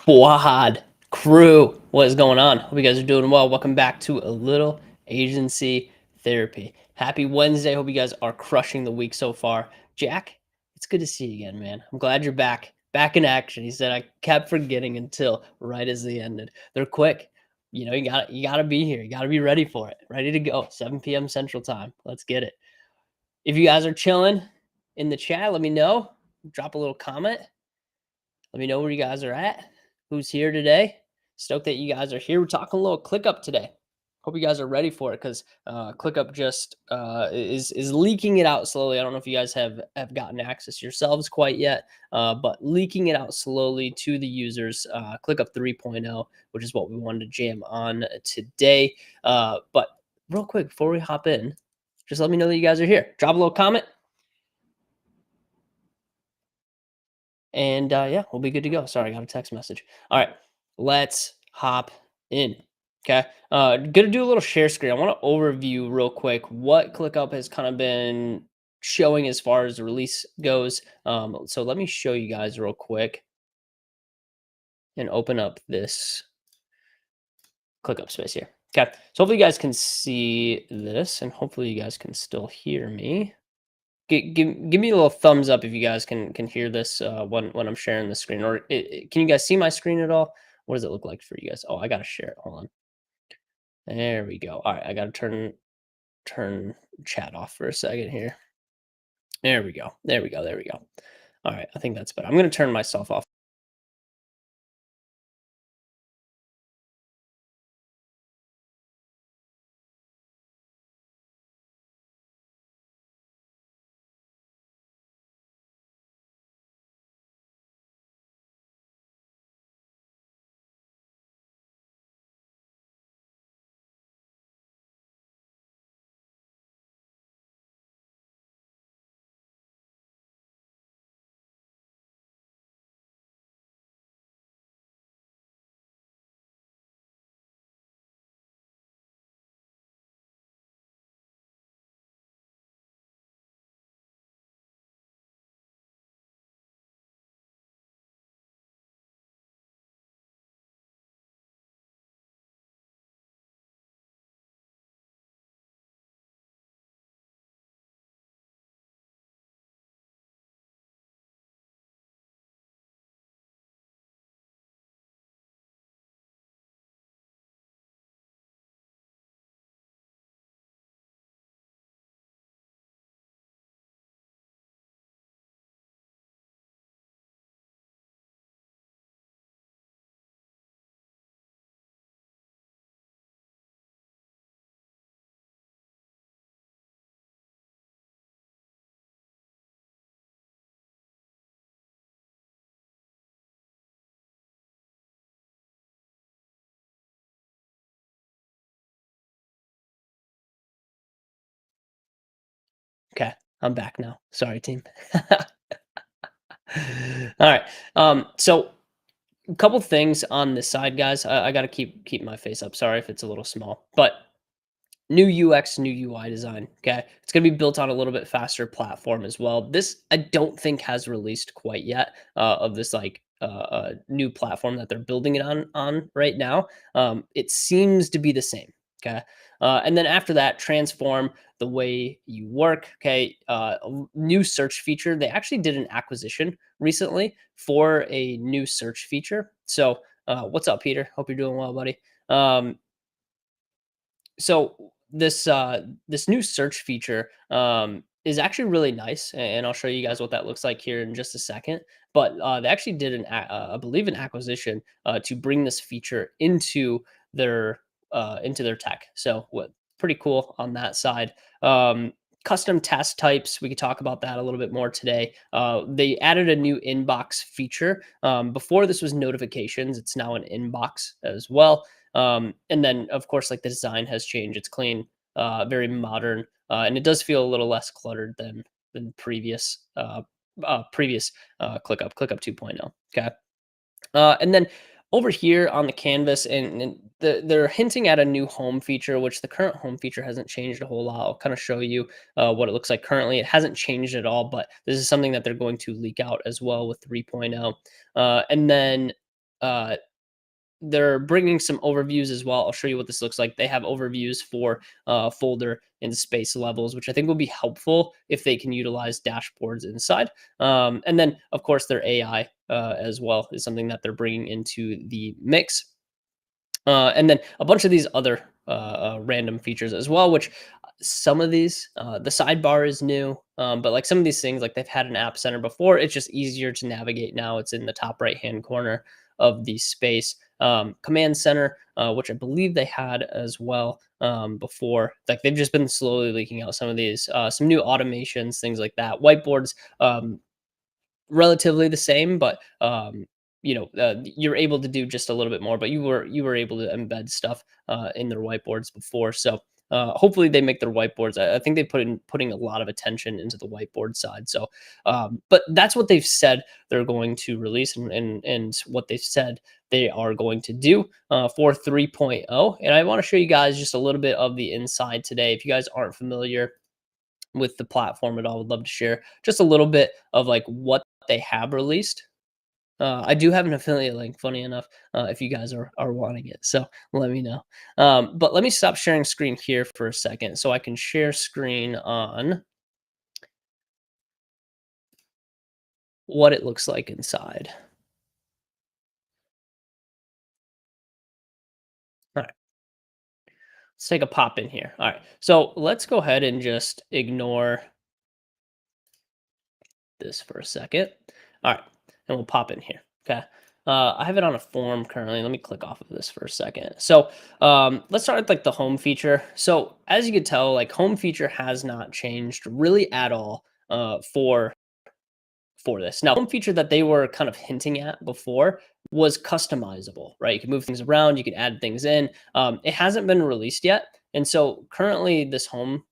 Quad crew, what is going on? Hope you guys are doing well. Welcome back to a little agency therapy. Happy Wednesday. Hope you guys are crushing the week so far. Jack, it's good to see you again, man. I'm glad you're back in action. He said I kept forgetting until right as they ended. They're quick. You gotta be here. You gotta be ready for it. Ready to go. 7 p.m. Central Time. Let's get it. If you guys are chilling in the chat, let me know. Drop a little comment. Let me know where you guys are at. Who's here today? Stoked that you guys are here. We're talking a little ClickUp today. Hope you guys are ready for it because ClickUp just is leaking it out slowly. I don't know if you guys have gotten access yourselves quite yet, but leaking it out slowly to the users. ClickUp 3.0, which is what we wanted to jam on today. But real quick before we hop in, just let me know that you guys are here. Drop a little comment. And yeah, we'll be good to go. Sorry, I got a text message. All right, let's hop in. Okay, gonna do a little share screen. I want to overview real quick what ClickUp has kind of been showing as far as the release goes. So let me show you guys real quick and open up this ClickUp space here. Okay, so hopefully you guys can see this, and hopefully you guys can still hear me. Give me a little thumbs up if you guys can hear this when I'm sharing the screen, or can you guys see my screen at all? What does it look like for you guys? Oh, I gotta share it. Hold on. There we go. All right, I gotta turn chat off for a second here. There we go. There we go. There we go. All right, I think that's better. I'm gonna turn myself off. Okay, I'm back now. Sorry, team. All right. So a couple things on this side, guys. I gotta keep my face up. Sorry if it's a little small, but new UX, new UI design. Okay. It's going to be built on a little bit faster platform as well. This I don't think has released quite yet of this new platform that they're building it on right now. It seems to be the same. Okay. And then after that, transform the way you work. Okay. New search feature. They actually did an acquisition recently for a new search feature. So, what's up, Peter? Hope you're doing well, buddy. So this new search feature is actually really nice, and I'll show you guys what that looks like here in just a second. But they actually did I believe an acquisition to bring this feature into their tech. So what pretty cool on that side. Custom task types, we could talk about that a little bit more today. They added a new inbox feature. Before this was notifications, it's now an inbox as well. And then of course, like the design has changed. It's clean, very modern, and it does feel a little less cluttered than previous ClickUp 2.0. Okay. And then over here on the canvas, they're hinting at a new home feature, which the current home feature hasn't changed a whole lot. I'll kind of show you what it looks like currently. It hasn't changed at all, but this is something that they're going to leak out as well with 3.0. And then uh, they're bringing some overviews as well. I'll show you what this looks like. They have overviews for folder and space levels, which I think will be helpful if they can utilize dashboards inside. And then, of course, their AI as well is something that they're bringing into the mix. And then a bunch of these other random features as well, which some of these, the sidebar is new, but like some of these things, like they've had an app center before, it's just easier to navigate now. It's in the top right hand corner of the space. Command center, which I believe they had as well before. Like they've just been slowly leaking out some of these, some new automations, things like that. Whiteboards, relatively the same, but you're able to do just a little bit more. But you were able to embed stuff in their whiteboards before, so hopefully they make their whiteboards. I think they putting a lot of attention into the whiteboard side. So, but that's what they've said they're going to release, and what they've said they are going to do for 3.0. And I want to show you guys just a little bit of the inside today. If you guys aren't familiar with the platform at all, would love to share just a little bit of like what they have released. I do have an affiliate link, funny enough, if you guys are wanting it. So let me know. But let me stop sharing screen here for a second so I can share screen on what it looks like inside. All right, let's take a pop in here. All right, so let's go ahead and just ignore this for a second. All right, and we'll pop in here. Okay. I have it on a form currently. Let me click off of this for a second. So let's start with like the home feature. So as you can tell, like home feature has not changed really at all for this. Now, one feature that they were kind of hinting at before was customizable, right? You can move things around, you can add things in. It hasn't been released yet, and so currently this home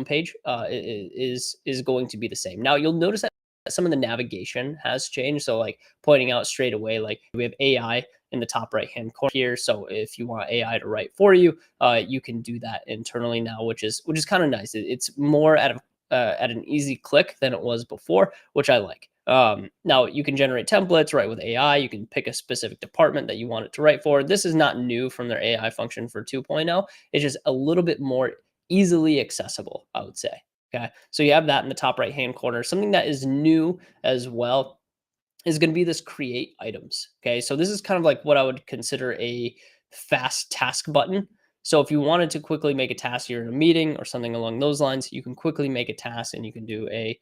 page is going to be the same. Now, you'll notice that some of the navigation has changed. So, like pointing out straight away, like we have AI in the top right hand corner here. So, if you want AI to write for you, you can do that internally now, which is kind of nice. It's more at an easy click than it was before, which I like. Now you can generate templates, right? With AI, you can pick a specific department that you want it to write for. This is not new from their AI function for 2.0. It's just a little bit more easily accessible, I would say. Okay. So you have that in the top right hand corner. Something that is new as well is going to be this create items. Okay. So this is kind of like what I would consider a fast task button. So if you wanted to quickly make a task, you're in a meeting or something along those lines, you can quickly make a task and you can do a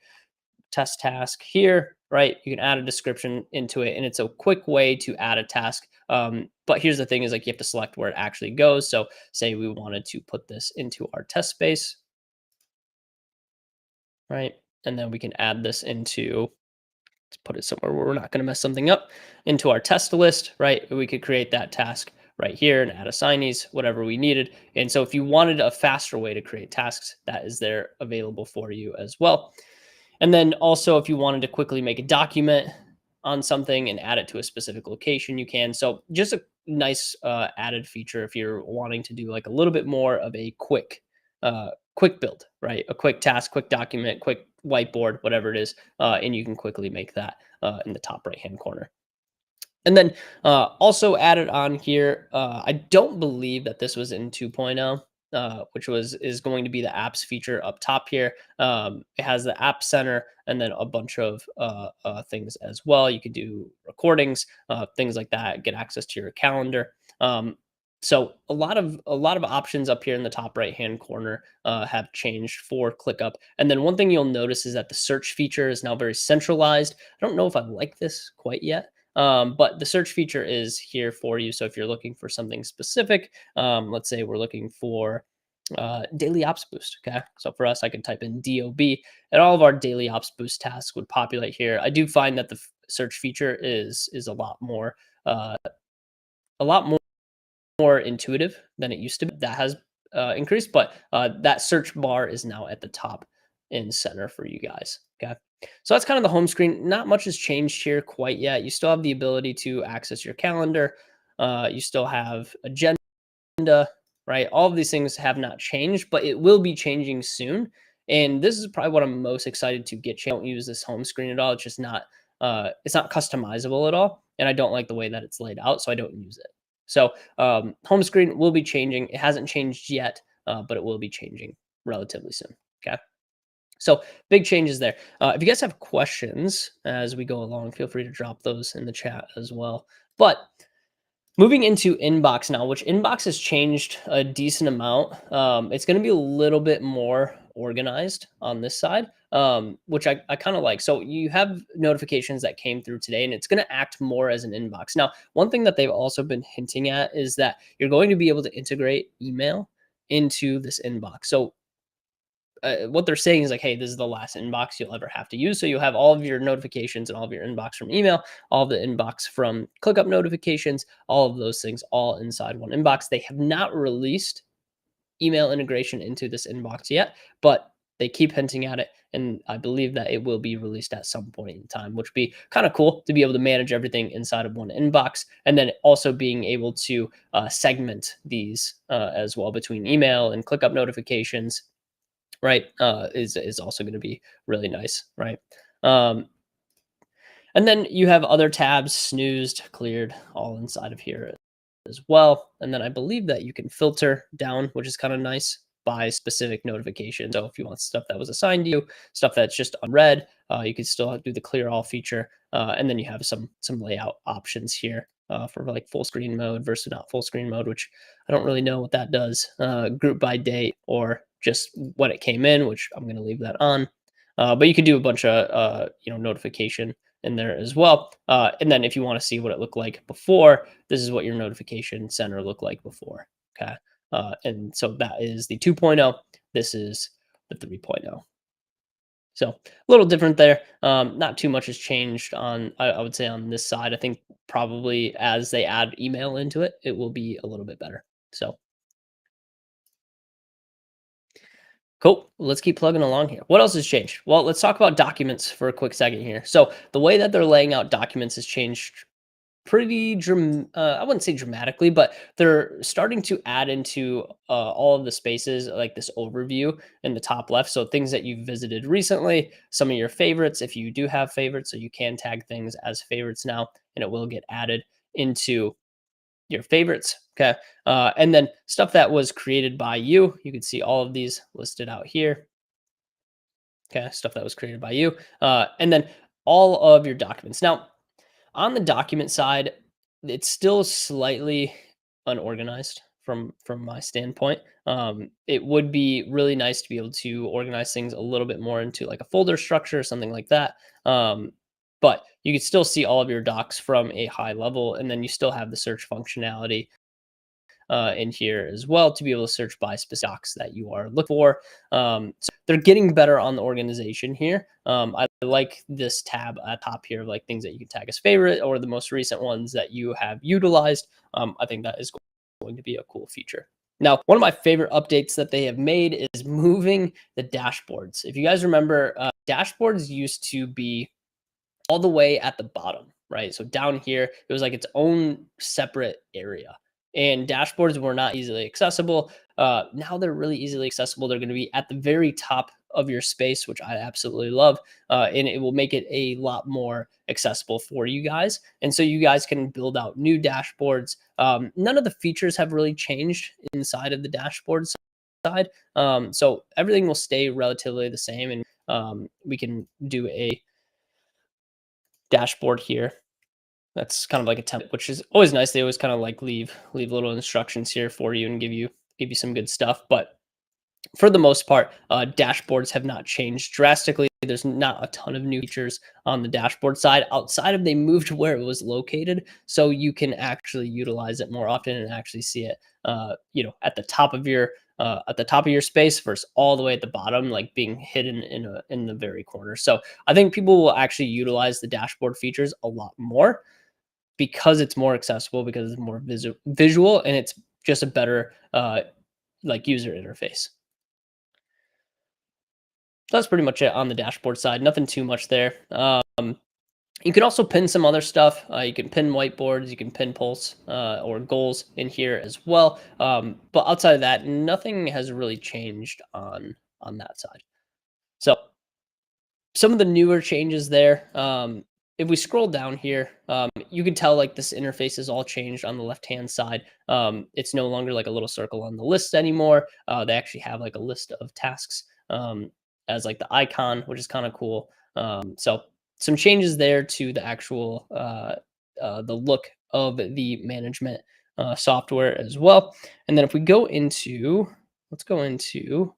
test task here, right? You can add a description into it, and it's a quick way to add a task. But here's the thing: is like you have to select where it actually goes. So, say we wanted to put this into our test space, right? And then we can add this into, let's put it somewhere where we're not going to mess something up, into our test list, right? We could create that task right here and add assignees, whatever we needed. And so, if you wanted a faster way to create tasks, that is there available for you as well. And then also, if you wanted to quickly make a document on something and add it to a specific location, you can. So just a nice added feature if you're wanting to do like a little bit more of a quick build, right? A quick task, quick document, quick whiteboard, whatever it is, and you can quickly make that in the top right hand corner. And then also added on here, I don't believe that this was in 2.0, which is going to be the apps feature up top here. It has the app center and then a bunch of things as well. You could do recordings, things like that, get access to your calendar. So a lot of options up here in the top right hand corner have changed for ClickUp. And then one thing you'll notice is that the search feature is now very centralized. I don't know if I like this quite yet. But the search feature is here for you. So if you're looking for something specific, let's say we're looking for daily ops boost. Okay. So for us, I can type in DOB and all of our daily ops boost tasks would populate here. I do find that the search feature is uh, a lot more intuitive than it used to be. That has increased, but that search bar is now at the top and center for you guys. Okay. So that's kind of the home screen. Not much has changed here quite yet. You still have the ability to access your calendar. You still have agenda, right? All of these things have not changed, but it will be changing soon. And this is probably what I'm most excited to get. Don't use this home screen at all. It's just not it's not customizable at all. and I don't like the way that it's laid out, so I don't use it. So home screen will be changing. It hasn't changed yet, but it will be changing relatively soon. Okay. So big changes there. If you guys have questions as we go along, feel free to drop those in the chat as well. But moving into inbox now, which inbox has changed a decent amount. It's going to be a little bit more organized on this side, which I kind of like. So you have notifications that came through today, and it's going to act more as an inbox. Now, one thing that they've also been hinting at is that you're going to be able to integrate email into this inbox. So what they're saying is like, hey, this is the last inbox you'll ever have to use. So you'll have all of your notifications and all of your inbox from email, all of the inbox from ClickUp notifications, all of those things all inside one inbox. They have not released email integration into this inbox yet, but they keep hinting at it. And I believe that it will be released at some point in time, which would be kind of cool to be able to manage everything inside of one inbox. And then also being able to segment these as well between email and ClickUp notifications, right, is also going to be really nice, right? Um, and then you have other tabs, snoozed, cleared, all inside of here as well. And then I believe that you can filter down, which is kind of nice, by specific notification. So if you want stuff that was assigned to you, stuff that's just unread, you can still do the clear all feature. And then you have some layout options here for like full screen mode versus not full screen mode, which I don't really know what that does. Group by date or just when it came in, which I'm going to leave that on. But you can do a bunch of notification in there as well. And then if you want to see what it looked like before, this is what your notification center looked like before. Okay. And so that is the 2.0. This is the 3.0. So a little different there. Not too much has changed on, I would say, on this side. I think probably as they add email into it, it will be a little bit better. So cool. Let's keep plugging along here. What else has changed? Well, let's talk about documents for a quick second here. So the way that they're laying out documents has changed pretty I wouldn't say dramatically, but they're starting to add into all of the spaces like this overview in the top left. So things that you've visited recently, some of your favorites, if you do have favorites, so you can tag things as favorites now, and it will get added into your favorites. Okay. And then stuff that was created by you. You can see all of these listed out here. Okay. Stuff that was created by you. And then all of your documents. Now, on the document side, it's still slightly unorganized from my standpoint. It would be really nice to be able to organize things a little bit more into like a folder structure or something like that. But you can still see all of your docs from a high level, and then you still have the search functionality in here as well to be able to search by specific docs that you are looking for. So they're getting better on the organization here. I like this tab at top here of like things that you can tag as favorite or the most recent ones that you have utilized. I think that is going to be a cool feature. Now, one of my favorite updates that they have made is moving the dashboards. If you guys remember, dashboards used to be all the way at the bottom, right? So down here, it was like its own separate area. And dashboards were not easily accessible. Now they're really easily accessible. They're going to be at the very top of your space, which I absolutely love. And it will make it a lot more accessible for you guys. And so you guys can build out new dashboards. None of the features have really changed inside of the dashboard side. So everything will stay relatively the same. And we can do a dashboard here. That's kind of like a template, which is always nice. They always kind of like leave little instructions here for you and give you some good stuff. But for the most part, dashboards have not changed drastically. There's not a ton of new features on the dashboard side outside of they moved where it was located, so you can actually utilize it more often and actually see it, at the top of your space versus all the way at the bottom, like being hidden in the very corner. So I think people will actually utilize the dashboard features a lot more because it's more accessible, because it's more visual, and it's just a better like user interface. So that's pretty much it on the dashboard side. Nothing too much there. You can also pin some other stuff. You can pin whiteboards, you can pin pulse or goals in here as well. But outside of that, nothing has really changed on that side. So some of the newer changes there. if we scroll down here, you can tell like this interface is all changed on the left hand side. It's no longer like a little circle on the list anymore. They actually have like a list of tasks as like the icon, which is kind of cool. So some changes there to the actual the look of the management software as well. And then if we go into, let's go into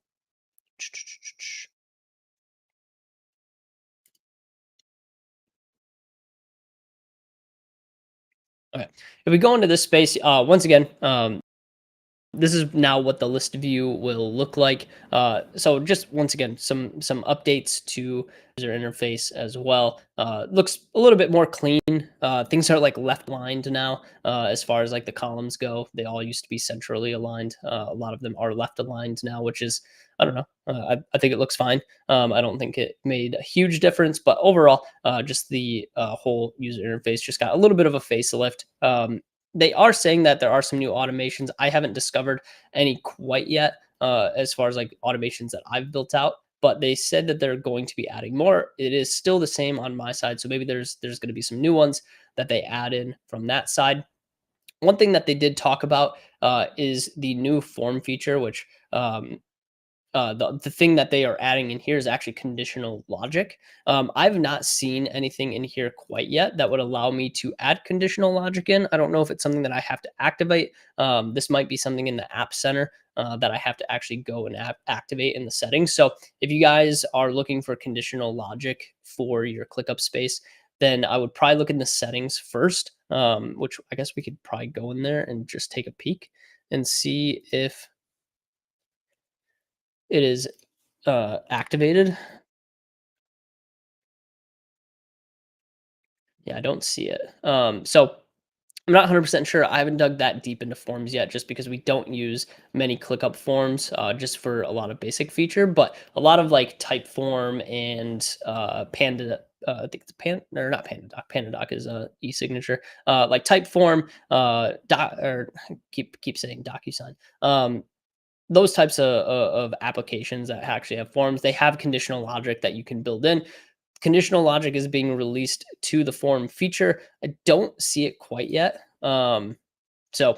okay. If we go into this space, once again, this is now what the list view will look like. So just once again, some updates to user interface as well. Looks a little bit more clean. Things are like left aligned now. As far as like the columns go, they all used to be centrally aligned. A lot of them are left aligned now, which is, I don't know. I think it looks fine. I don't think it made a huge difference, but overall, just the whole user interface just got a little bit of a facelift. They are saying that there are some new automations. I haven't discovered any quite yet, as far as like automations that I've built out. But they said that they're going to be adding more. It is still the same on my side, so maybe there's going to be some new ones that they add in from that side. One thing that they did talk about is the new form feature, which the thing that they are adding in here is actually conditional logic. I've not seen anything in here quite yet that would allow me to add conditional logic in. I don't know if it's something that I have to activate. This might be something in the App Center that I have to actually go and activate in the settings. So if you guys are looking for conditional logic for your ClickUp space, then I would probably look in the settings first, which I guess we could probably go in there and just take a peek and see if it is activated. Yeah, I don't see it. So I'm not 100% sure. I haven't dug that deep into forms yet, just because we don't use many ClickUp forms, just for a lot of basic feature. But a lot of like type form and Panda. I think it's Pan or not PandaDoc. PandaDoc is a e-signature. Like type form, or keep saying DocuSign. Those types of applications that actually have forms, they have conditional logic that you can build in. Conditional logic is being released to the form feature. I don't see it quite yet. So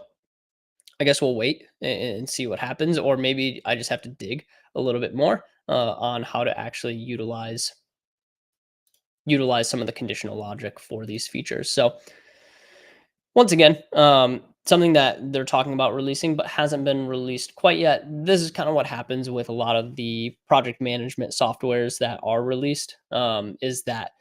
I guess we'll wait and see what happens, or maybe I just have to dig a little bit more on how to actually utilize some of the conditional logic for these features. So once again, something that they're talking about releasing but hasn't been released quite yet. This is kind of what happens with a lot of the project management softwares that are released. Is that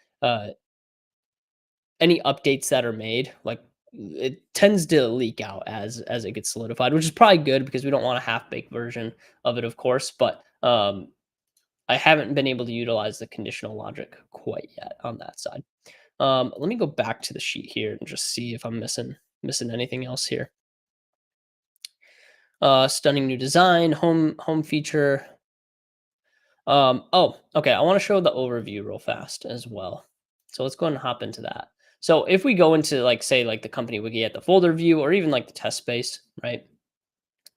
any updates that are made, like it tends to leak out as it gets solidified, which is probably good because we don't want a half baked version of it, of course. But I haven't been able to utilize the conditional logic quite yet on that side. Let me go back to the sheet here and just see if I'm missing anything else here. Stunning new design, home feature. Oh, okay. I want to show the overview real fast as well. So let's go ahead and hop into that. So if we go into like say like the company wiki at the folder view or even like the test space, right?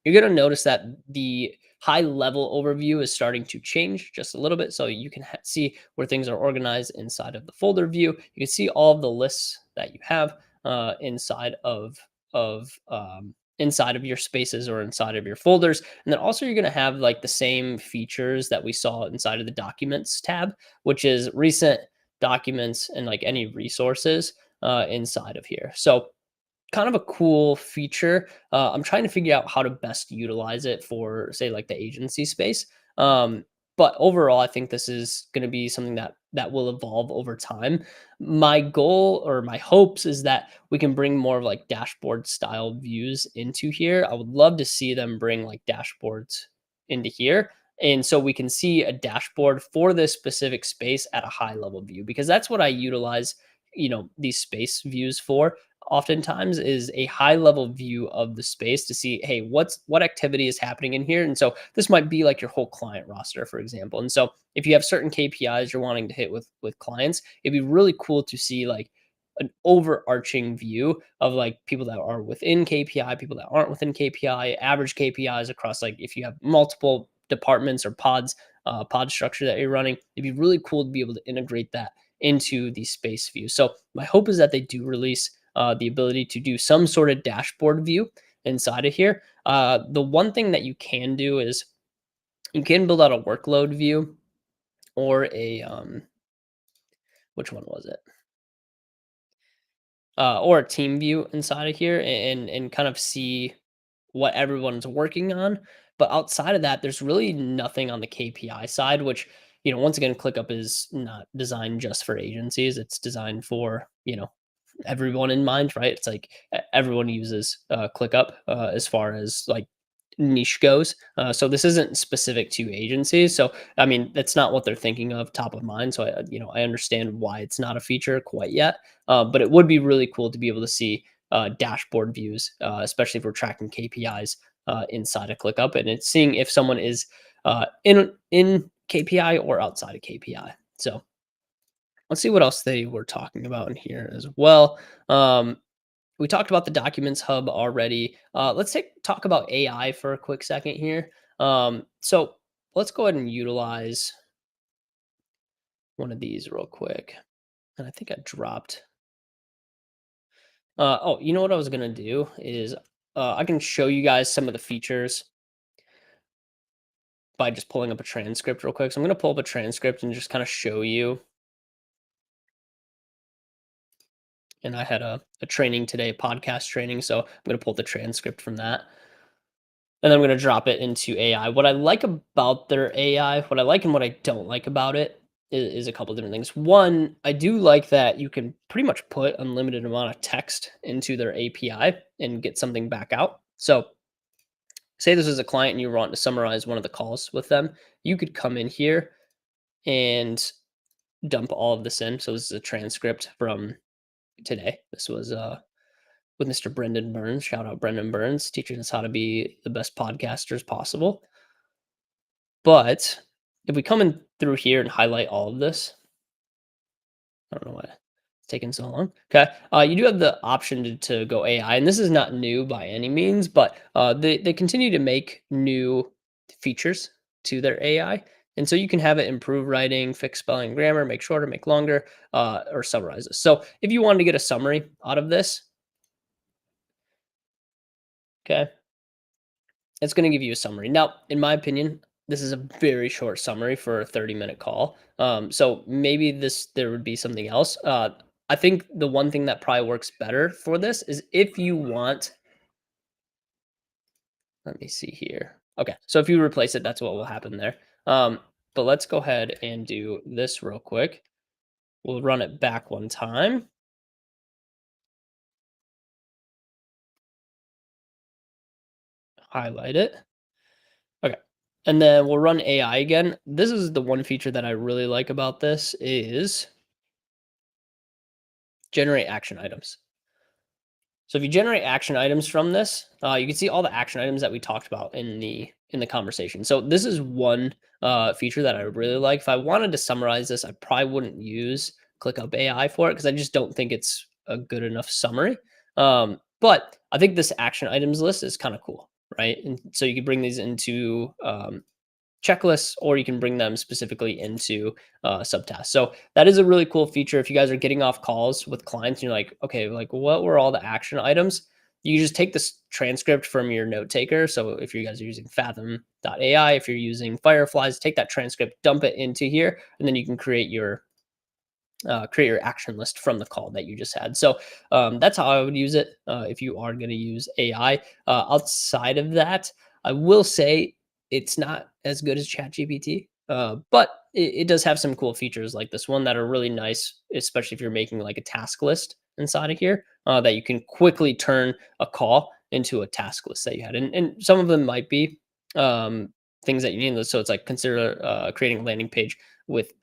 You're going to notice that the high level overview is starting to change just a little bit. So you can see where things are organized inside of the folder view. You can see all of the lists that you have inside inside of your spaces or inside of your folders. And then also you're going to have like the same features that we saw inside of the documents tab, which is recent documents and like any resources inside of here. So kind of a cool feature. I'm trying to figure out how to best utilize it for, say, like the agency space. But overall, I think this is going to be something that will evolve over time. My goal or my hopes is that we can bring more of like dashboard style views into here. I would love to see them bring like dashboards into here. And so we can see a dashboard for this specific space at a high level view, because that's what I utilize, these space views for oftentimes is a high level view of the space to see, hey, what activity is happening in here. And so this might be like your whole client roster, for example. And so if you have certain KPIs you're wanting to hit with clients, it'd be really cool to see like an overarching view of like people that are within KPI, people that aren't within KPI, average KPIs across, like if you have multiple departments or pod structure that you're running. It'd be really cool to be able to integrate that into the space view. So my hope is that they do release the ability to do some sort of dashboard view inside of here. The one thing that you can do is you can build out a workload view or a which one was it? Or a team view inside of here and kind of see what everyone's working on. But outside of that, there's really nothing on the KPI side, which, once again, ClickUp is not designed just for agencies. It's designed for, everyone in mind, right? It's like everyone uses ClickUp as far as like niche goes. So this isn't specific to agencies. So I mean, that's not what they're thinking of top of mind. So I understand why it's not a feature quite yet. But it would be really cool to be able to see dashboard views, especially if we're tracking KPIs inside of ClickUp, and it's seeing if someone is in KPI or outside of KPI. So let's see what else they were talking about in here as well. We talked about the Documents Hub already. Let's talk about AI for a quick second here. So let's go ahead and utilize one of these real quick. And I think I dropped. Oh, you know what I was gonna do is I can show you guys some of the features by just pulling up a transcript real quick. So I'm gonna pull up a transcript and just kind of show you. And I had a training today, podcast training. So I'm gonna pull the transcript from that. And I'm going to drop it into AI. What I like about their AI, what I like and what I don't like about it is a couple different things. One, I do like that you can pretty much put unlimited amount of text into their API and get something back out. So say this is a client and you want to summarize one of the calls with them, you could come in here and dump all of this in. So this is a transcript from today. This was with Mr. Brendan Burns. Shout out Brendan Burns, teaching us how to be the best podcasters possible. But if we come in through here and highlight all of this, I don't know why it's taking so long. Okay. You do have the option to go AI, and this is not new by any means, but they continue to make new features to their AI. And so you can have it improve writing, fix spelling, grammar, make shorter, make longer, or summarize this. So if you wanted to get a summary out of this, okay, it's going to give you a summary. Now, in my opinion, this is a very short summary for a 30-minute call. So maybe there would be something else. I think the one thing that probably works better for this is if you want, let me see here. Okay, so if you replace it, that's what will happen there. But let's go ahead and do this real quick. We'll run it back one time, highlight it. Okay. And then we'll run AI again. This is the one feature that I really like about this is generate action items. So if you generate action items from this, you can see all the action items that we talked about in the conversation. So this is one feature that I really like. If I wanted to summarize this, I probably wouldn't use ClickUp AI for it because I just don't think it's a good enough summary. But I think this action items list is kind of cool, right? And so you can bring these into checklists, or you can bring them specifically into subtasks. So that is a really cool feature. If you guys are getting off calls with clients and you're like, okay, like what were all the action items? You just take this transcript from your note taker. So if you guys are using Fathom.ai, if you're using Fireflies, take that transcript, dump it into here, and then you can create your action list from the call that you just had. So that's how I would use it if you are going to use AI. Outside of that, I will say it's not as good as ChatGPT, but it does have some cool features like this one that are really nice, especially if you're making like a task list inside of here that you can quickly turn a call into a task list that you had. And some of them might be things that you need. So it's like consider creating a landing page with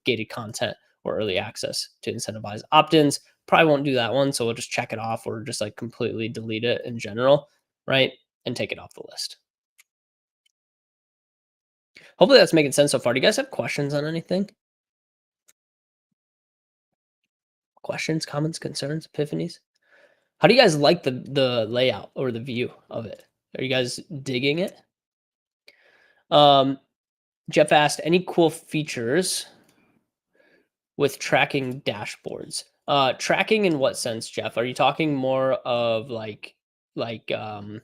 gated content or early access to incentivize opt-ins. Probably won't do that one, so we'll just check it off or just like completely delete it in general, right? And take it off the list. Hopefully that's making sense so far. Do you guys have questions on anything? Questions, comments, concerns, epiphanies? How do you guys like the layout or the view of it? Are you guys digging it? Um, Jeff asked, any cool features with tracking dashboards. Tracking in what sense, Jeff? Are you talking more of like um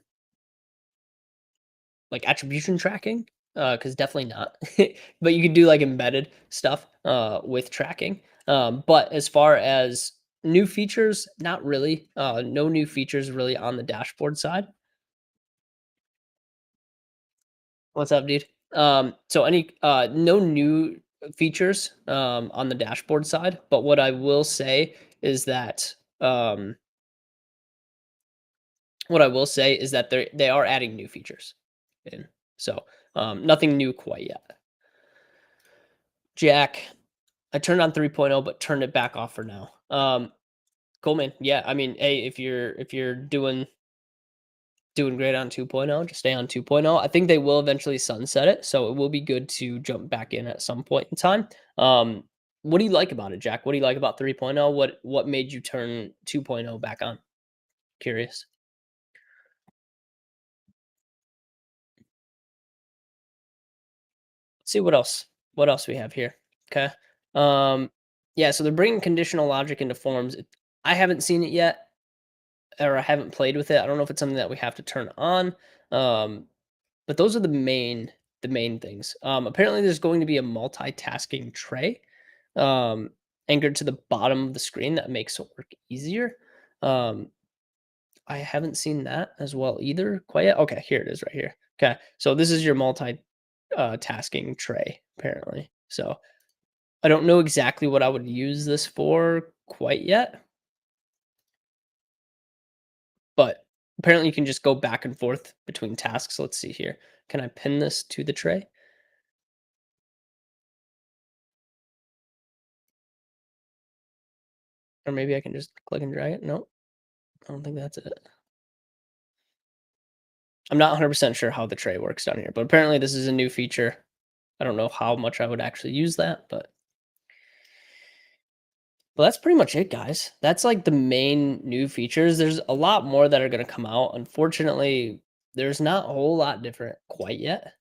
like attribution tracking? Because definitely not. But you could do like embedded stuff with tracking. But as far as new features, not really. No new features really on the dashboard side. What's up, dude? So any no new features on the dashboard side, but what I will say is that they are adding new features in. So nothing new quite yet. Jack, I turned on 3.0 but turned it back off for now. Cool, man. Yeah, I mean, hey, if you're doing great on 2.0, just stay on 2.0. I think they will eventually sunset it, so it will be good to jump back in at some point in time. What do you like about it, Jack? What do you like about 3.0? What made you turn 2.0 back on? Curious. Let's see what else we have here. Okay. Um, yeah, so they're bringing conditional logic into forms. I haven't seen it yet, or I haven't played with it. I don't know if it's something that we have to turn on. Um, But those are the main things. Apparently, there's going to be a multitasking tray anchored to the bottom of the screen that makes work easier. Um, I haven't seen that as well either quite yet. Okay, here it is right here. Okay, so this is your tasking tray apparently. So I don't know exactly what I would use this for quite yet, but apparently you can just go back and forth between tasks. Let's see here. Can I pin this to the tray? Or maybe I can just click and drag it? Nope. I don't think that's it. I'm not 100% sure how the tray works down here, but apparently this is a new feature. I don't know how much I would actually use that, but that's pretty much it, guys. That's like the main new features. There's a lot more that are going to come out. Unfortunately, there's not a whole lot different quite yet.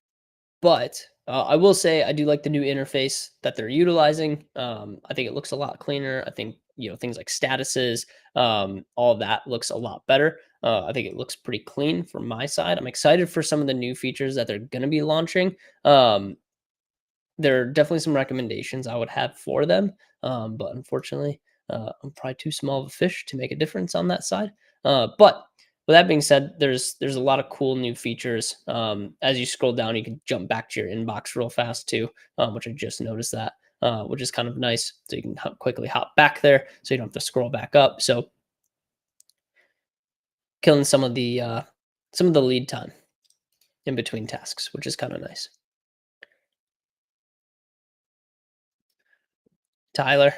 But I will say I do like the new interface that they're utilizing. I think it looks a lot cleaner. I think things like statuses, all of that looks a lot better. I think it looks pretty clean from my side. I'm excited for some of the new features that they're going to be launching. There are definitely some recommendations I would have for them, but unfortunately, I'm probably too small of a fish to make a difference on that side. But with that being said, there's a lot of cool new features. As you scroll down, you can jump back to your inbox real fast too, which I just noticed that, which is kind of nice. So you can quickly hop back there, so you don't have to scroll back up. So killing some of the lead time in between tasks, which is kind of nice. Tyler,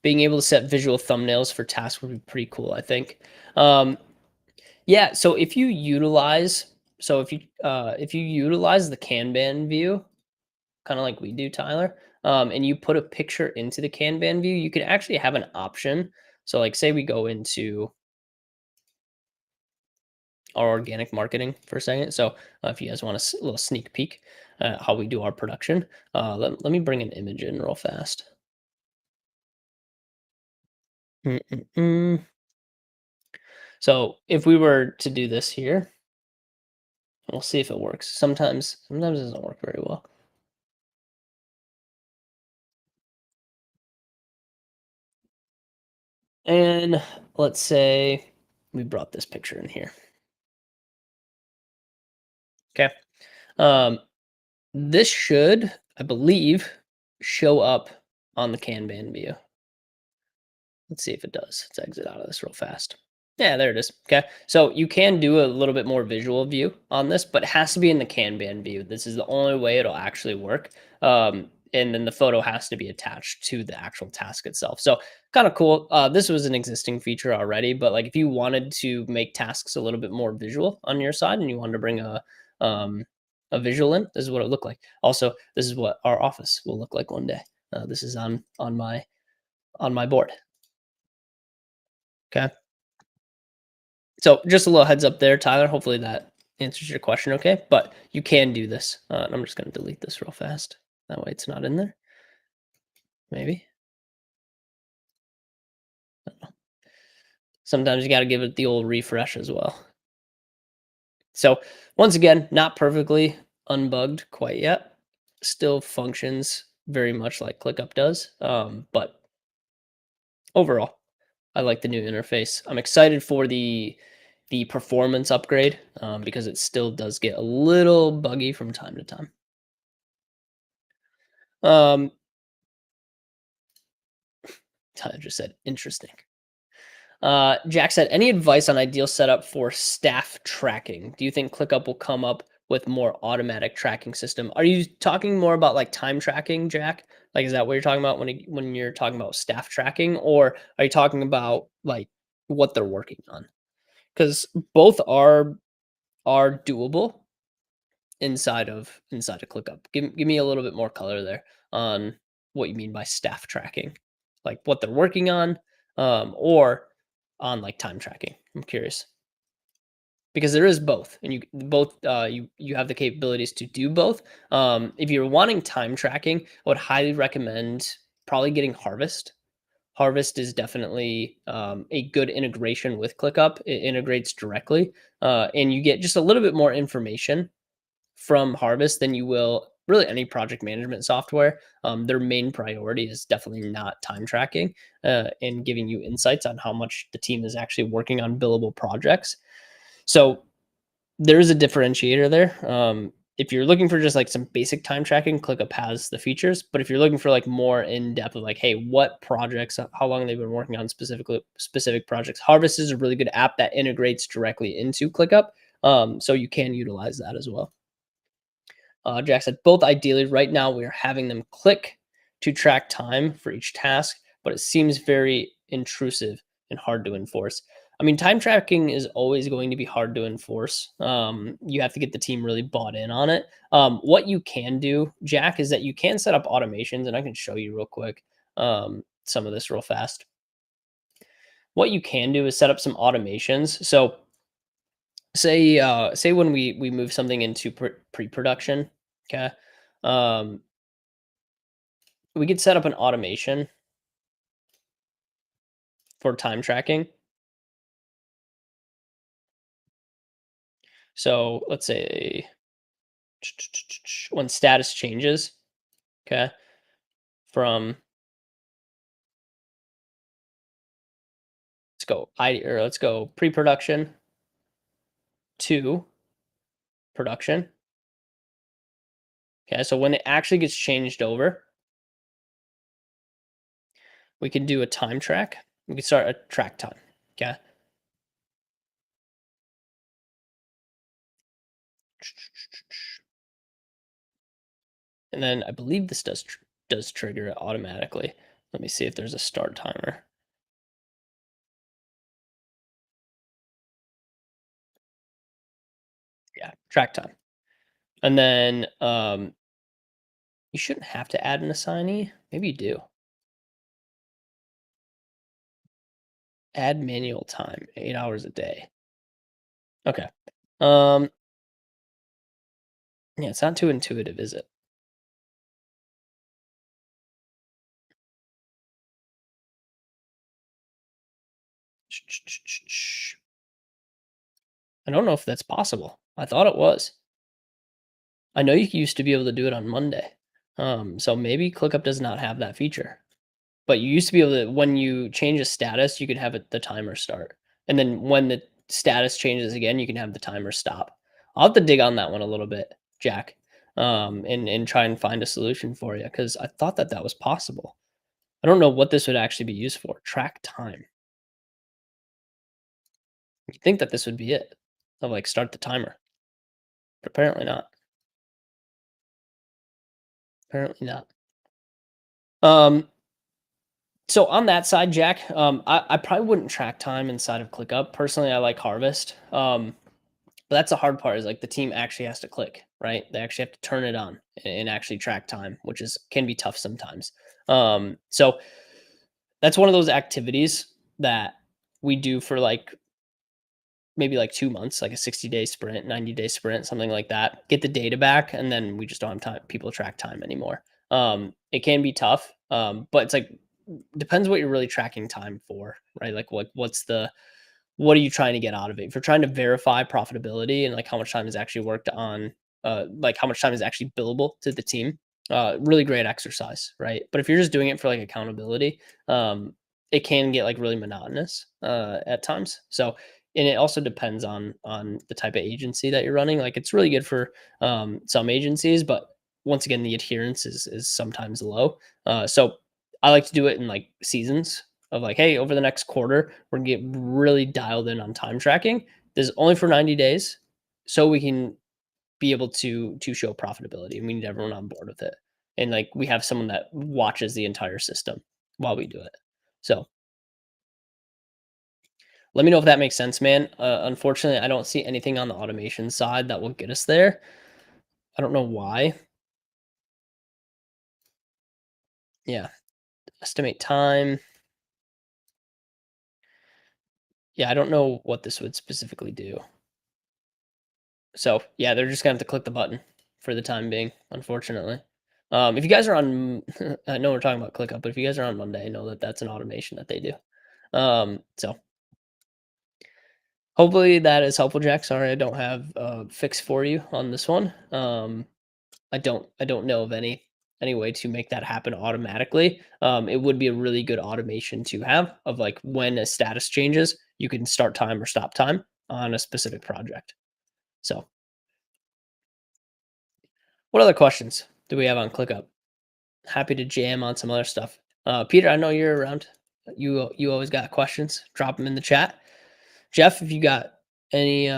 being able to set visual thumbnails for tasks would be pretty cool, I think. Um, yeah, so if you utilize the Kanban view, kind of like we do, Tyler, and you put a picture into the Kanban view, you can actually have an option. So like say we go into our organic marketing for a second. So if you guys want a little sneak peek how we do our production, let me bring an image in real fast. Mm-mm-mm. So if we were to do this here, we'll see if it works. Sometimes it doesn't work very well. And let's say we brought this picture in here. Okay. Um, this should, I believe, show up on the Kanban view. Let's see if it does. Let's exit out of this real fast. Yeah, there it is. Okay. So you can do a little bit more visual view on this, but it has to be in the Kanban view. This is the only way it'll actually work. And then the photo has to be attached to the actual task itself. So kind of cool. This was an existing feature already, but like if you wanted to make tasks a little bit more visual on your side and you wanted to bring um, a visual in, this is what it looked like. Also, this is what our office will look like one day. This is on my board. Okay. So just a little heads up there, Tyler. Hopefully that answers your question okay, but you can do this. And I'm just going to delete this real fast. That way it's not in there. Maybe. Sometimes you got to give it the old refresh as well. So once again, not perfectly unbugged quite yet. Still functions very much like ClickUp does. But overall, I like the new interface. I'm excited for the performance upgrade because it still does get a little buggy from time to time. Um, Tyler just said interesting. Jack said, any advice on ideal setup for staff tracking? Do you think ClickUp will come up with more automatic tracking system? Are you talking more about like time tracking, Jack? Like, is that what you're talking about when you're talking about staff tracking, or are you talking about like what they're working on? Because both are doable inside of ClickUp. Give me a little bit more color there on what you mean by staff tracking, like what they're working on, or on like time tracking. I'm curious because there is both, and you have the capabilities to do both. If you're wanting time tracking, I would highly recommend probably getting Harvest. Harvest is definitely a good integration with ClickUp. It integrates directly, and you get just a little bit more information from Harvest than you will really any project management software. Their main priority is definitely not time tracking and giving you insights on how much the team is actually working on billable projects. So there is a differentiator there. If you're looking for just like some basic time tracking, ClickUp has the features. But if you're looking for like more in depth of like, hey, what projects, how long they've been working on specific projects, Harvest is a really good app that integrates directly into ClickUp. So you can utilize that as well. Jack said, both ideally, right now we are having them click to track time for each task, but it seems very intrusive and hard to enforce. I mean, time tracking is always going to be hard to enforce. You have to get the team really bought in on it. What you can do, Jack, is that you can set up automations, and I can show you real quick some of this real fast. What you can do is set up some automations. So say when we move something into pre-production, okay, um we could set up an automation for time tracking. So let's say when status changes, okay, from let's go pre-production to production. Okay, so when it actually gets changed over, we can do a time track. We can start a track time. Okay. And then I believe this does trigger it automatically. Let me see if there's a start timer. Yeah, track time. And then you shouldn't have to add an assignee. Maybe you do. Add manual time, 8 hours a day. Okay. Um, yeah, it's not too intuitive, is it? I don't know if that's possible. I thought it was. I know you used to be able to do it on Monday. So maybe ClickUp does not have that feature. But you used to be able to, when you change a status, you could have the timer start. And then when the status changes again, you can have the timer stop. I'll have to dig on that one a little bit, Jack, and try and find a solution for you because I thought that that was possible. I don't know what this would actually be used for. Track time. You think that this would be it? Of like start the timer. But apparently not. Apparently not. Um, so on that side, Jack, I probably wouldn't track time inside of ClickUp. Personally, I like Harvest. But that's the hard part is like the team actually has to click, right? They actually have to turn it on and actually track time, which is can be tough sometimes. So that's one of those activities that we do for like maybe like 2 months, like a 60-day sprint, 90-day sprint, something like that. Get the data back, and then we just don't have time. People track time anymore. It can be tough, but it's like depends what you're really tracking time for, right? Like what are you trying to get out of it? If you're trying to verify profitability and like how much time is actually worked on, like how much time is actually billable to the team, really great exercise, right? But if you're just doing it for like accountability, it can get like really monotonous at times. So, and it also depends on the type of agency that you're running. Like it's really good for some agencies, but once again, the adherence is sometimes low. So I like to do it in like seasons of like, hey, over the next quarter, we're gonna get really dialed in on time tracking. This is only for 90 days, so we can be able to show profitability, and we need everyone on board with it. And like we have someone that watches the entire system while we do it. So let me know if that makes sense, man. Unfortunately, I don't see anything on the automation side that will get us there. I don't know why. Yeah, estimate time. Yeah, I don't know what this would specifically do. So yeah, they're just gonna have to click the button for the time being, unfortunately. If you guys are on, I know we're talking about ClickUp, but if you guys are on Monday, know that that's an automation that they do. So hopefully that is helpful, Jack. Sorry, I don't have a fix for you on this one. I don't know of any way to make that happen automatically. It would be a really good automation to have of like when a status changes, you can start time or stop time on a specific project. So what other questions do we have on ClickUp? Happy to jam on some other stuff. Peter, I know you're around. You always got questions. Drop them in the chat. Jeff, if you got any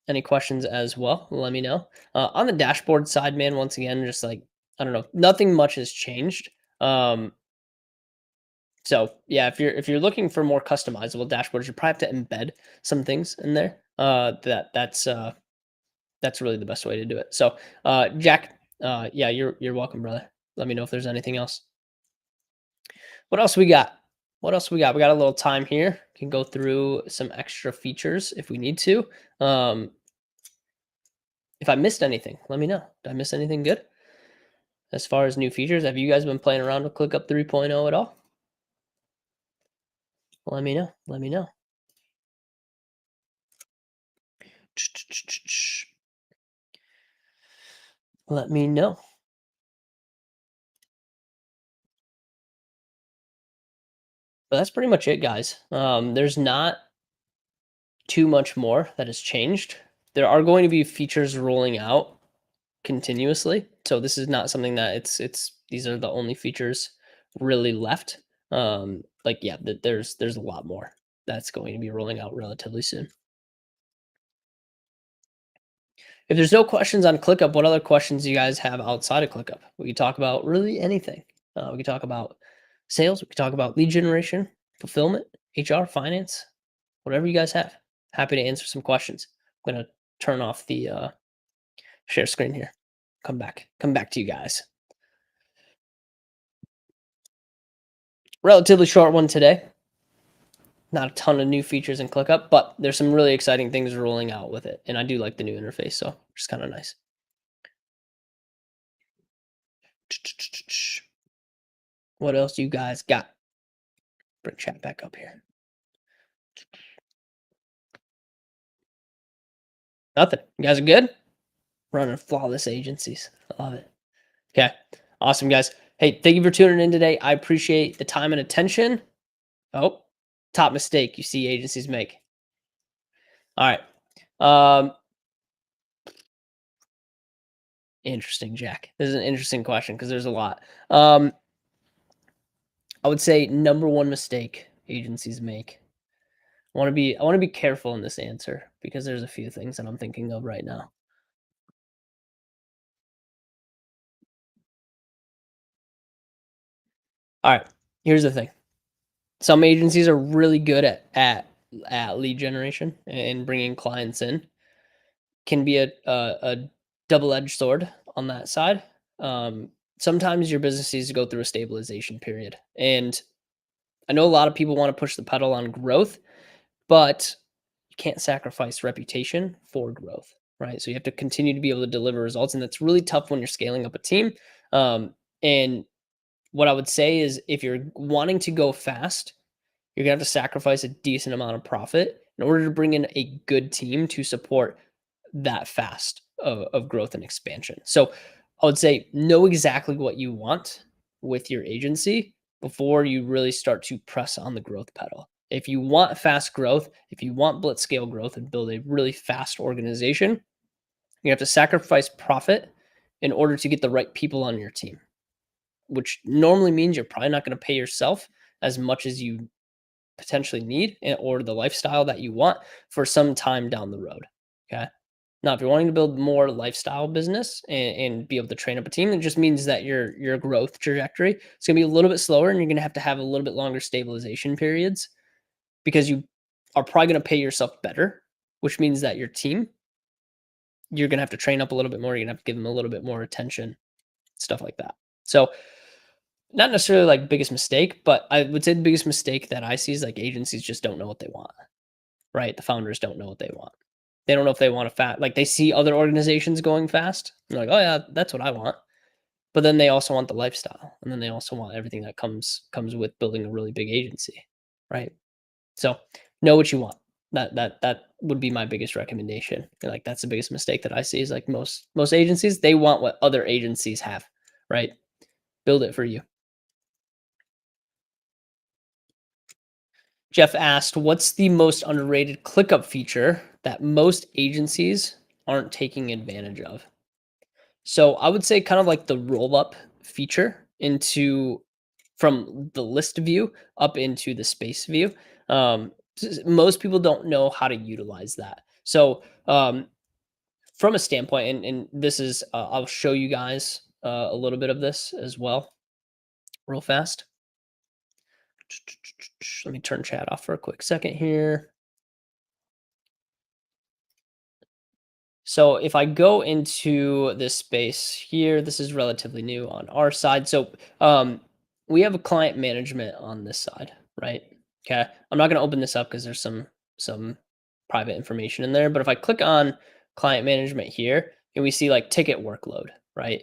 any questions as well, let me know. On the dashboard side, man, once again, just like I don't know, nothing much has changed. Um, so yeah, if you're looking for more customizable dashboards, you probably have to embed some things in there. That's really the best way to do it. So, Jack, yeah, you're welcome, brother. Let me know if there's anything else. What else we got? What else we got? We got a little time here. Can go through some extra features if we need to. Um, if I missed anything, let me know. Did I miss anything good as far as new features? Have you guys been playing around with ClickUp 3.0 at all? Let me know. Let me know. Let me know. But that's pretty much it, guys. There's not too much more that has changed. There are going to be features rolling out continuously. So this is not something that it's these are the only features really left. Like yeah, there's a lot more that's going to be rolling out relatively soon. If there's no questions on ClickUp, what other questions do you guys have outside of ClickUp? We could talk about really anything. We could talk about sales. We could talk about lead generation, fulfillment, HR, finance, whatever you guys have. Happy to answer some questions. I'm gonna turn off the share screen here. Come back to you guys. Relatively short one today. Not a ton of new features in ClickUp, but there's some really exciting things rolling out with it. And I do like the new interface, so it's kind of nice. What else you guys got? Bring chat back up here. Nothing. You guys are good? Running flawless agencies. I love it. Okay. Awesome, guys. Hey, thank you for tuning in today. I appreciate the time and attention. Oh, top mistake you see agencies make. All right. Interesting, Jack. This is an interesting question because there's a lot. I would say number one mistake agencies make. I want to be careful in this answer because there's a few things that I'm thinking of right now. All right. Here's the thing. Some agencies are really good at lead generation and bringing clients in. Can be a double-edged sword on that side. Sometimes your business needs to go through a stabilization period, and I know a lot of people want to push the pedal on growth, but you can't sacrifice reputation for growth, right? So you have to continue to be able to deliver results, and that's really tough when you're scaling up a team. And what I would say is if you're wanting to go fast, you're gonna have to sacrifice a decent amount of profit in order to bring in a good team to support that fast of growth and expansion. So I would say know exactly what you want with your agency before you really start to press on the growth pedal. If you want fast growth, if you want blitz scale growth and build a really fast organization, you have to sacrifice profit in order to get the right people on your team, which normally means you're probably not going to pay yourself as much as you potentially need or the lifestyle that you want for some time down the road. Okay. Now, if you're wanting to build more lifestyle business and be able to train up a team, it just means that your growth trajectory is going to be a little bit slower, and you're going to have a little bit longer stabilization periods because you are probably going to pay yourself better, which means that your team you're going to have to train up a little bit more. You're going to have to give them a little bit more attention, stuff like that. So, not necessarily like biggest mistake, but I would say the biggest mistake that I see is like agencies just don't know what they want, right? The founders don't know what they want. They don't know if they want a fat like they see other organizations going fast. They're like, oh yeah, that's what I want. But then they also want the lifestyle. And then they also want everything that comes with building a really big agency. Right. So know what you want. That would be my biggest recommendation. And like that's the biggest mistake that I see is like most agencies, they want what other agencies have. Right. Build it for you. Jeff asked, what's the most underrated ClickUp feature that most agencies aren't taking advantage of? So I would say kind of like the roll up feature into from the list view up into the space view. Most people don't know how to utilize that. So from a standpoint, and this is, I'll show you guys a little bit of this as well, real fast. Let me turn chat off for a quick second here. So if I go into this space here, this is relatively new on our side. So we have a client management on this side, right? Okay. I'm not going to open this up because there's some private information in there. But if I click on client management here, and we see like ticket workload, right?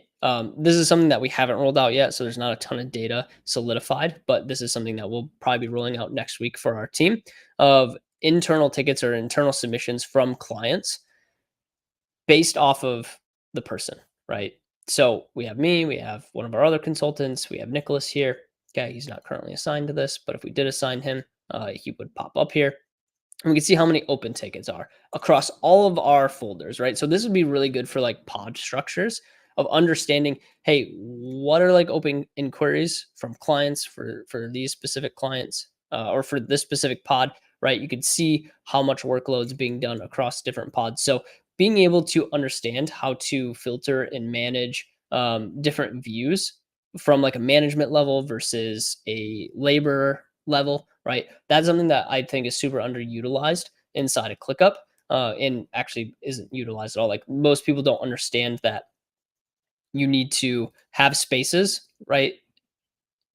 This is something that we haven't rolled out yet, so there's not a ton of data solidified. But this is something that we'll probably be rolling out next week for our team of internal tickets or internal submissions from clients based off of the person, right? So we have me, we have one of our other consultants, we have Nicholas here. Okay, he's not currently assigned to this, but if we did assign him, he would pop up here. And we can see how many open tickets are across all of our folders, right? So this would be really good for like pod structures of understanding, hey, what are like open inquiries from clients for these specific clients or for this specific pod, right? You can see how much workload's being done across different pods. So being able to understand how to filter and manage different views from like a management level versus a labor level, right? That's something that I think is super underutilized inside of ClickUp, and actually isn't utilized at all. Like most people don't understand that you need to have spaces, right?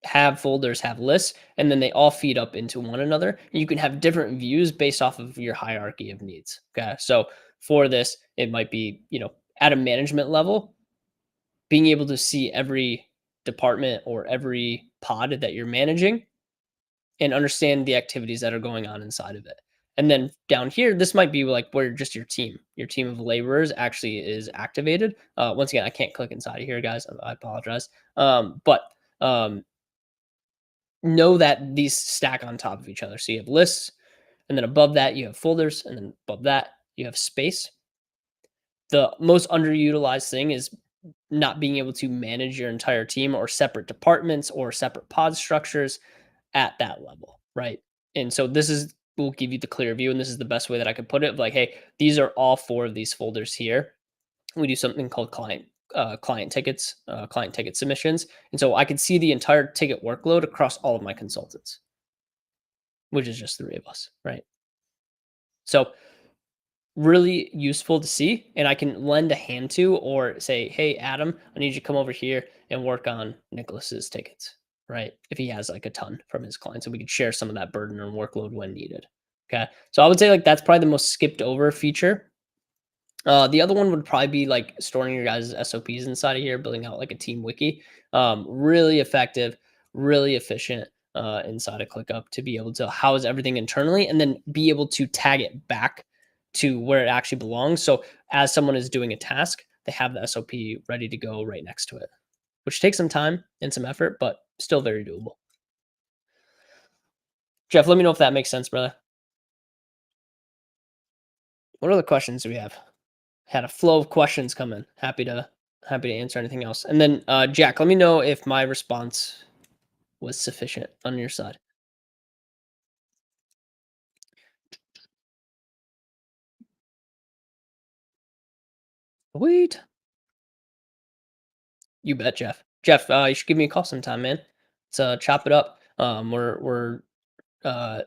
Have folders, have lists, and then they all feed up into one another. You can have different views based off of your hierarchy of needs. Okay. So for this, it might be, at a management level, being able to see every department or every pod that you're managing and understand the activities that are going on inside of it. And then down here, this might be like where just your team of laborers actually is activated. Once again, I can't click inside of here, guys. I apologize. But know that these stack on top of each other. So you have lists, and then above that, you have folders, and then above that, you have space. The most underutilized thing is not being able to manage your entire team or separate departments or separate pod structures at that level, right? And so this is will give you the clear view, and this is the best way that I could put it. Like, hey, these are all four of these folders here. We do something called client tickets, client ticket submissions, and so I could see the entire ticket workload across all of my consultants, which is just three of us, right? So really useful to see, and I can lend a hand to or say, hey, Adam, I need you to come over here and work on Nicholas's tickets, right? If he has like a ton from his clients, and we could share some of that burden and workload when needed. Okay. So I would say like that's probably the most skipped over feature. The other one would probably be like storing your guys' SOPs inside of here, building out like a team wiki. Really effective. really efficient inside of ClickUp to be able to house everything internally and then be able to tag it back to where it actually belongs. So as someone is doing a task, they have the SOP ready to go right next to it, which takes some time and some effort, but still very doable. Jeff, let me know if that makes sense, brother. What other questions do we have? Had a flow of questions come in. Happy to answer anything else. And then Jack, let me know if my response was sufficient on your side. Sweet. You bet, Jeff. Jeff, you should give me a call sometime, man. Let's chop it up. We're uh,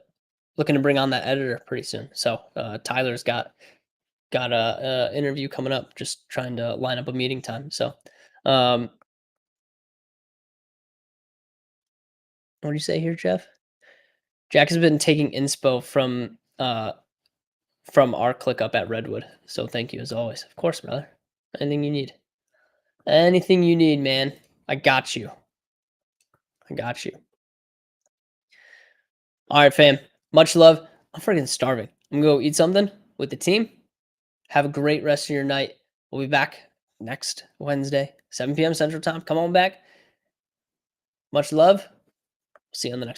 looking to bring on that editor pretty soon. So Tyler's got a interview coming up. Just trying to line up a meeting time. So um, what do you say here, Jeff? Jack has been taking inspo from our ClickUp at Redwood. So thank you as always. Of course, brother. Anything you need. Anything you need, man. I got you. I got you. All right, fam. Much love. I'm freaking starving. I'm gonna go eat something with the team. Have a great rest of your night. We'll be back next Wednesday, 7 p.m. Central Time. Come on back. Much love. See you on the next.